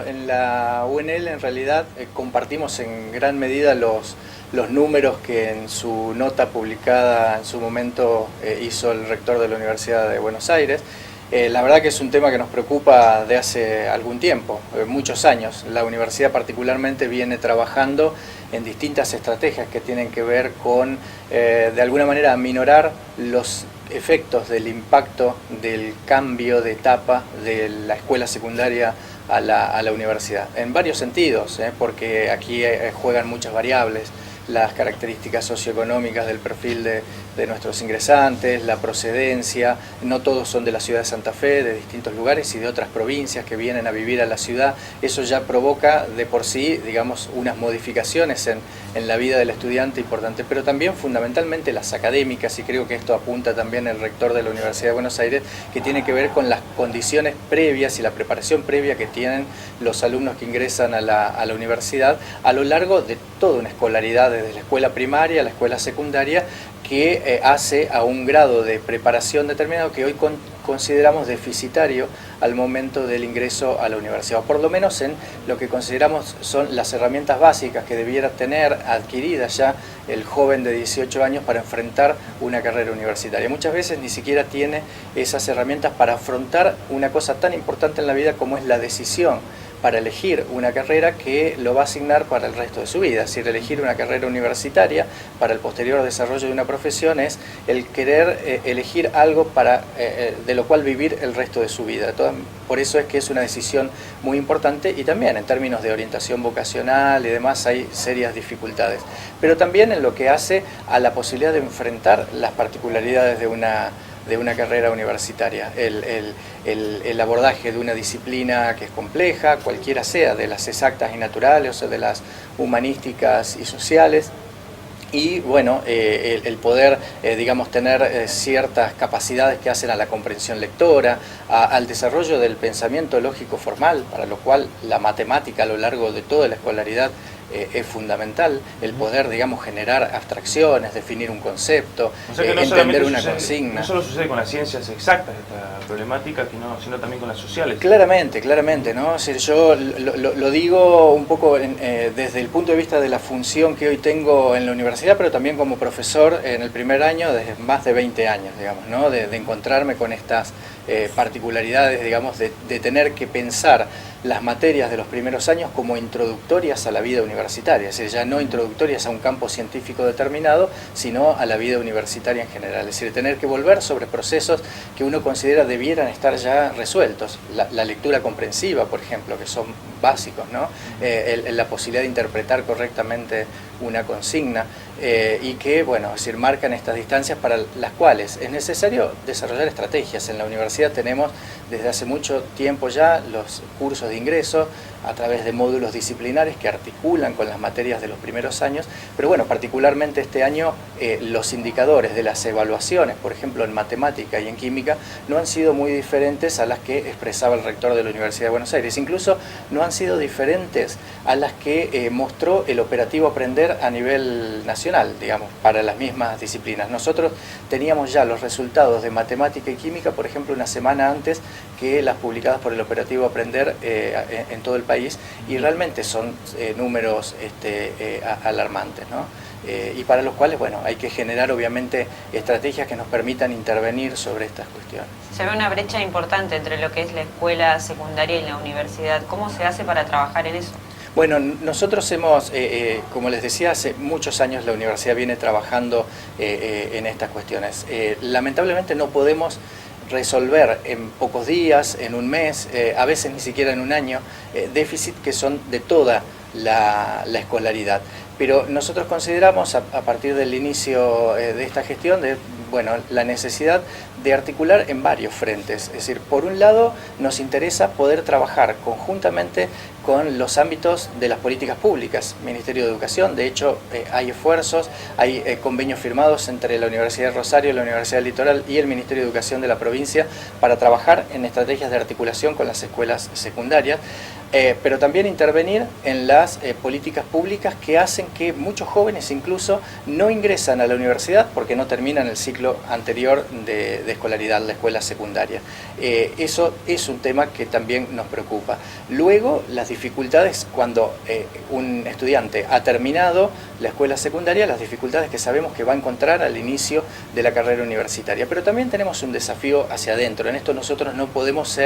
en la UNL en realidad compartimos en gran medida los números que en su nota publicada en su momento hizo el rector de la Universidad de Buenos Aires. La verdad que es un tema que nos preocupa de hace algún tiempo, muchos años. La universidad particularmente viene trabajando en distintas estrategias que tienen que ver con, de alguna manera, aminorar los efectos del impacto del cambio de etapa de la escuela secundaria a la universidad. En varios sentidos, porque aquí juegan muchas variables. Las características socioeconómicas del perfil de nuestros ingresantes, la procedencia, no todos son de la ciudad de Santa Fe, de distintos lugares y de otras provincias que vienen a vivir a la ciudad. Eso ya provoca de por sí, digamos, unas modificaciones en la vida del estudiante importante, pero también fundamentalmente las académicas, y creo que esto apunta también el rector de la Universidad de Buenos Aires, que tiene que ver con las condiciones previas y la preparación previa que tienen los alumnos que ingresan a la universidad a lo largo de toda una escolaridad, desde la escuela primaria a la escuela secundaria, que hace a un grado de preparación determinado que hoy consideramos deficitario al momento del ingreso a la universidad, o por lo menos en lo que consideramos son las herramientas básicas que debiera tener adquiridas ya el joven de 18 años para enfrentar una carrera universitaria. Muchas veces ni siquiera tiene esas herramientas para afrontar una cosa tan importante en la vida como es la decisión para elegir una carrera que lo va a asignar para el resto de su vida. Es decir, elegir una carrera universitaria para el posterior desarrollo de una profesión es el querer elegir algo de lo cual vivir el resto de su vida. Por eso es que es una decisión muy importante, y también en términos de orientación vocacional y demás hay serias dificultades. Pero también en lo que hace a la posibilidad de enfrentar las particularidades de una carrera universitaria, el abordaje de una disciplina que es compleja, cualquiera sea, de las exactas y naturales o de las humanísticas y sociales, y bueno, el poder, digamos, tener ciertas capacidades que hacen a la comprensión lectora, al desarrollo del pensamiento lógico formal, para lo cual la matemática a lo largo de toda la escolaridad es fundamental, el poder, digamos, generar abstracciones, definir un concepto, o sea que no entender una consigna. No solo sucede con las ciencias exactas esta problemática, sino también con las sociales. Claramente, ¿no? O sea, yo lo digo un poco desde el punto de vista de la función que hoy tengo en la universidad, pero también como profesor en el primer año, desde más de 20 años, digamos, ¿no? De encontrarme con estas particularidades, digamos, de tener que pensar las materias de los primeros años como introductorias a la vida universitaria, es decir, ya no introductorias a un campo científico determinado, sino a la vida universitaria en general, es decir, tener que volver sobre procesos que uno considera debieran estar ya resueltos, la lectura comprensiva, por ejemplo, que son básicos, ¿no? La posibilidad de interpretar correctamente una consigna, y que, bueno, es decir, marcan estas distancias para las cuales es necesario desarrollar estrategias. En la universidad tenemos desde hace mucho tiempo ya los cursos de ingreso a través de módulos disciplinares que articulan con las materias de los primeros años, pero bueno, particularmente este año los indicadores de las evaluaciones, por ejemplo en matemática y en química, no han sido muy diferentes a las que expresaba el rector de la Universidad de Buenos Aires, incluso no han sido diferentes a las que mostró el operativo Aprender a nivel nacional, digamos, para las mismas disciplinas. Nosotros teníamos ya los resultados de matemática y química, por ejemplo, una semana antes que las publicadas por el operativo Aprender en todo el país, y realmente son números alarmantes, ¿no? Y para los cuales, bueno, hay que generar obviamente estrategias que nos permitan intervenir sobre estas cuestiones. Se ve una brecha importante entre lo que es la escuela secundaria y la universidad. ¿Cómo se hace para trabajar en eso? Bueno, nosotros hemos, como les decía, hace muchos años la universidad viene trabajando en estas cuestiones. Lamentablemente no podemos resolver en pocos días, en un mes, a veces ni siquiera en un año, déficit que son de toda la escolaridad. Pero nosotros consideramos, a partir del inicio de esta gestión, la necesidad de articular en varios frentes. Es decir, por un lado nos interesa poder trabajar conjuntamente con los ámbitos de las políticas públicas, Ministerio de Educación. De hecho, hay esfuerzos, hay convenios firmados entre la Universidad de Rosario, la Universidad del Litoral y el Ministerio de Educación de la provincia para trabajar en estrategias de articulación con las escuelas secundarias. pero también intervenir en las políticas públicas que hacen que muchos jóvenes incluso no ingresan a la universidad porque no terminan el ciclo anterior de escolaridad, la escuela secundaria. Eso es un tema que también nos preocupa. Luego, las dificultades cuando un estudiante ha terminado la escuela secundaria, las dificultades que sabemos que va a encontrar al inicio de la carrera universitaria. Pero también tenemos un desafío hacia adentro. En esto nosotros no podemos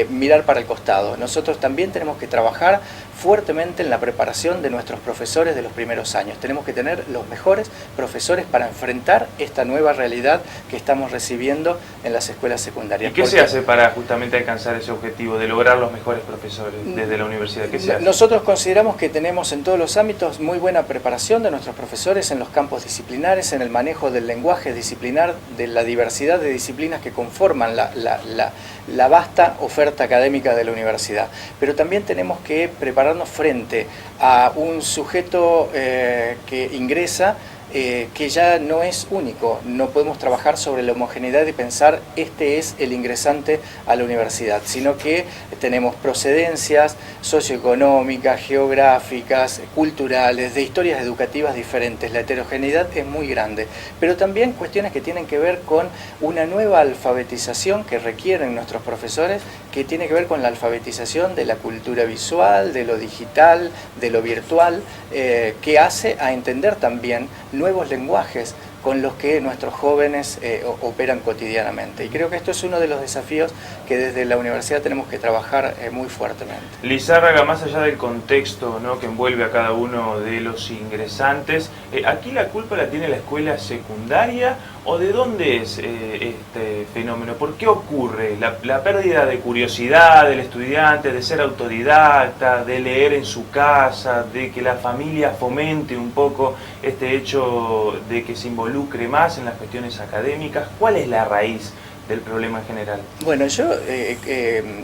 mirar para el costado. Nosotros también tenemos que trabajar fuertemente en la preparación de nuestros profesores de los primeros años. Tenemos que tener los mejores profesores para enfrentar esta nueva realidad que estamos recibiendo en las escuelas secundarias. ¿Y qué se hace para justamente alcanzar ese objetivo de lograr los mejores profesores desde la universidad? ¿Qué se hace? Nosotros consideramos que tenemos en todos los ámbitos muy buena preparación de nuestros profesores en los campos disciplinares, en el manejo del lenguaje disciplinar, de la diversidad de disciplinas que conforman la vasta oferta académica de la universidad. Pero también tenemos que prepararnos frente a un sujeto que ingresa, que ya no es único. No podemos trabajar sobre la homogeneidad y pensar este es el ingresante a la universidad, sino que tenemos procedencias socioeconómicas, geográficas, culturales, de historias educativas diferentes. La heterogeneidad es muy grande, pero también cuestiones que tienen que ver con una nueva alfabetización que requieren nuestros profesores, que tiene que ver con la alfabetización de la cultura visual, de lo digital, de lo virtual, que hace a entender también nuevos lenguajes con los que nuestros jóvenes operan cotidianamente. Y creo que esto es uno de los desafíos que desde la universidad tenemos que trabajar muy fuertemente. Lizárraga, más allá del contexto, ¿no?, que envuelve a cada uno de los ingresantes, ¿aquí la culpa la tiene la escuela secundaria o de dónde es este fenómeno? ¿Por qué ocurre la pérdida de curiosidad del estudiante, de ser autodidacta, de leer en su casa, de que la familia fomente un poco este hecho de que se involucre más en las cuestiones académicas? ¿Cuál es la raíz del problema en general? Bueno, yo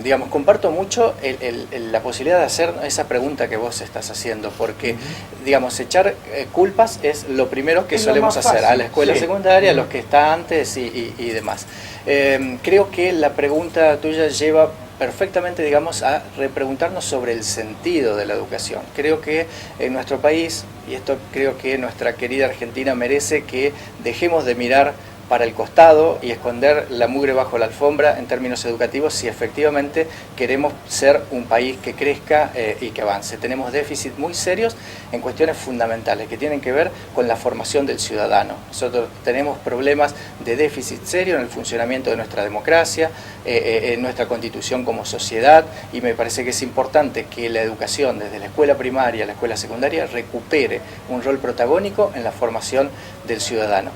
digamos, comparto mucho la posibilidad de hacer esa pregunta que vos estás haciendo, porque digamos, echar culpas es lo primero que solemos hacer a la escuela secundaria, a los que está antes y demás. Creo que la pregunta tuya lleva perfectamente, digamos, a repreguntarnos sobre el sentido de la educación. Creo que en nuestro país, y esto creo que nuestra querida Argentina merece que dejemos de mirar para el costado y esconder la mugre bajo la alfombra en términos educativos si efectivamente queremos ser un país que crezca y que avance. Tenemos déficits muy serios en cuestiones fundamentales que tienen que ver con la formación del ciudadano. Nosotros tenemos problemas de déficit serio en el funcionamiento de nuestra democracia, en nuestra constitución como sociedad, y me parece que es importante que la educación desde la escuela primaria a la escuela secundaria recupere un rol protagónico en la formación del ciudadano.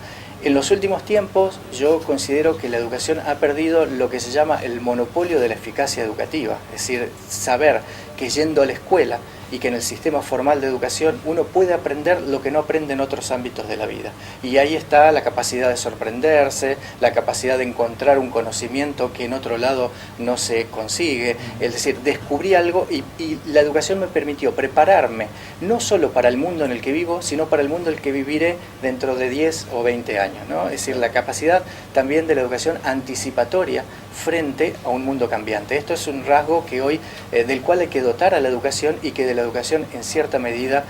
En los últimos tiempos yo considero que la educación ha perdido lo que se llama el monopolio de la eficacia educativa, es decir, saber que yendo a la escuela y que en el sistema formal de educación uno puede aprender lo que no aprende en otros ámbitos de la vida. Y ahí está la capacidad de sorprenderse, la capacidad de encontrar un conocimiento que en otro lado no se consigue. Es decir, descubrí algo y la educación me permitió prepararme no solo para el mundo en el que vivo, sino para el mundo en el que viviré dentro de 10 o 20 años, ¿no? Es decir, la capacidad también de la educación anticipatoria frente a un mundo cambiante. Esto es un rasgo que hoy, del cual hay que dotar a la educación y que de la educación en cierta medida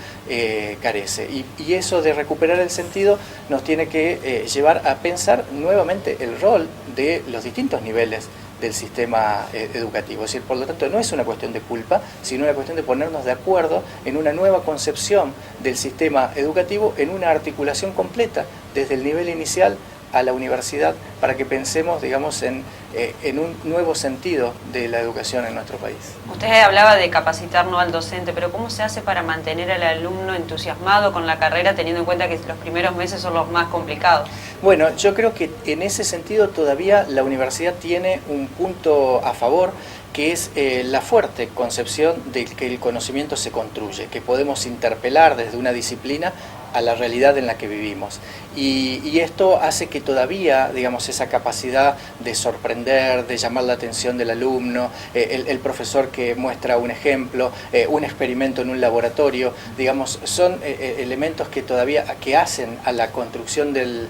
carece. Y eso de recuperar el sentido nos tiene que llevar a pensar nuevamente el rol de los distintos niveles del sistema educativo. Es decir, por lo tanto, no es una cuestión de culpa, sino una cuestión de ponernos de acuerdo en una nueva concepción del sistema educativo, en una articulación completa desde el nivel inicial a la universidad, para que pensemos, digamos, en un nuevo sentido de la educación en nuestro país. Usted hablaba de capacitar no al docente, pero ¿cómo se hace para mantener al alumno entusiasmado con la carrera, teniendo en cuenta que los primeros meses son los más complicados? Bueno, yo creo que en ese sentido todavía la universidad tiene un punto a favor, que es la fuerte concepción de que el conocimiento se construye, que podemos interpelar desde una disciplina a la realidad en la que vivimos. Y esto hace que todavía, digamos, esa capacidad de sorprender, de llamar la atención del alumno, el profesor que muestra un ejemplo, un experimento en un laboratorio, digamos, son elementos que todavía hacen a la construcción del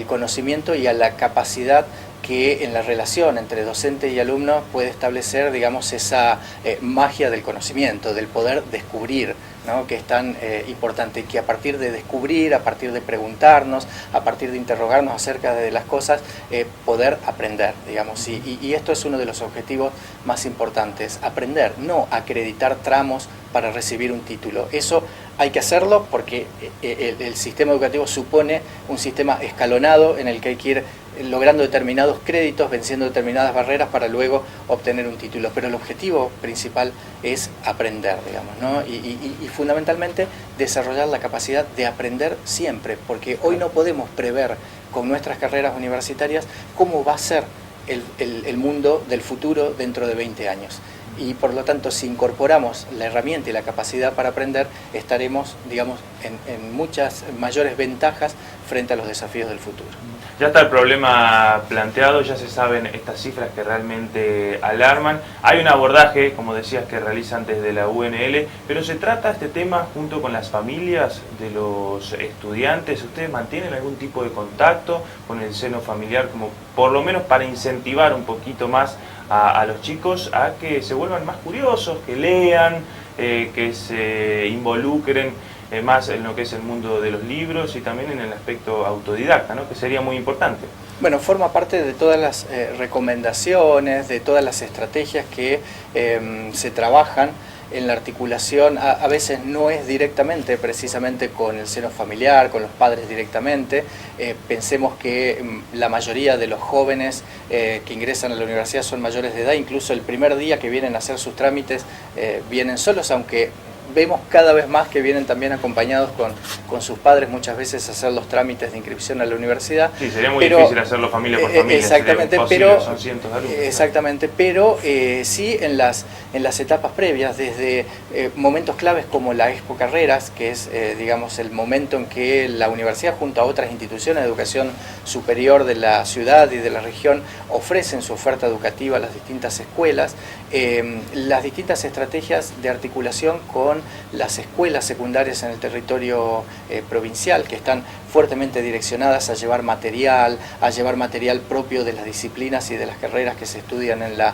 conocimiento y a la capacidad que en la relación entre docente y alumno puede establecer, digamos, esa magia del conocimiento, del poder descubrir, ¿no? Que es tan importante, que a partir de descubrir, a partir de preguntarnos, a partir de interrogarnos acerca de las cosas, poder aprender, digamos, y esto es uno de los objetivos más importantes, aprender, no acreditar tramos para recibir un título. Eso hay que hacerlo porque el sistema educativo supone un sistema escalonado en el que hay que ir logrando determinados créditos, venciendo determinadas barreras para luego obtener un título. Pero el objetivo principal es aprender, digamos, ¿no? Y fundamentalmente desarrollar la capacidad de aprender siempre, porque hoy no podemos prever con nuestras carreras universitarias cómo va a ser el mundo del futuro dentro de 20 años. Y por lo tanto, si incorporamos la herramienta y la capacidad para aprender, estaremos, digamos, en muchas mayores ventajas frente a los desafíos del futuro. Ya está el problema planteado, ya se saben estas cifras que realmente alarman. Hay un abordaje, como decías, que realizan desde la UNL, pero se trata este tema junto con las familias de los estudiantes. ¿Ustedes mantienen algún tipo de contacto con el seno familiar, como por lo menos para incentivar un poquito más a los chicos a que se vuelvan más curiosos, que lean, que se involucren más en lo que es el mundo de los libros y también en el aspecto autodidacta, ¿no? Que sería muy importante? Bueno, forma parte de todas las recomendaciones, de todas las estrategias que se trabajan en la articulación. A veces no es directamente, precisamente con el seno familiar, con los padres directamente. Pensemos que la mayoría de los jóvenes que ingresan a la universidad son mayores de edad, incluso el primer día que vienen a hacer sus trámites vienen solos, aunque vemos cada vez más que vienen también acompañados con sus padres muchas veces a hacer los trámites de inscripción a la universidad. Sí, sería muy difícil hacerlo familia por familia. Exactamente, pero son cientos de alumnos. Exactamente, pero sí en las etapas previas, desde momentos claves como la Expo Carreras, que es digamos el momento en que la universidad junto a otras instituciones de educación superior de la ciudad y de la región ofrecen su oferta educativa a las distintas escuelas, las distintas estrategias de articulación con las escuelas secundarias en el territorio provincial, que están fuertemente direccionadas a llevar material propio de las disciplinas y de las carreras que se estudian en la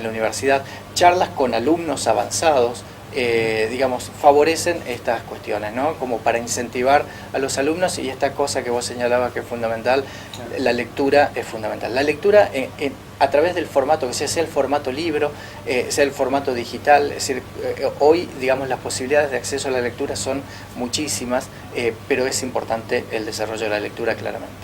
universidad, charlas con alumnos avanzados, digamos, favorecen estas cuestiones, ¿no? Como para incentivar a los alumnos, y esta cosa que vos señalabas que es fundamental, la lectura es fundamental. La lectura a través del formato, que sea el formato libro, sea el formato digital, es decir, hoy, digamos, las posibilidades de acceso a la lectura son muchísimas, pero es importante el desarrollo de la lectura claramente.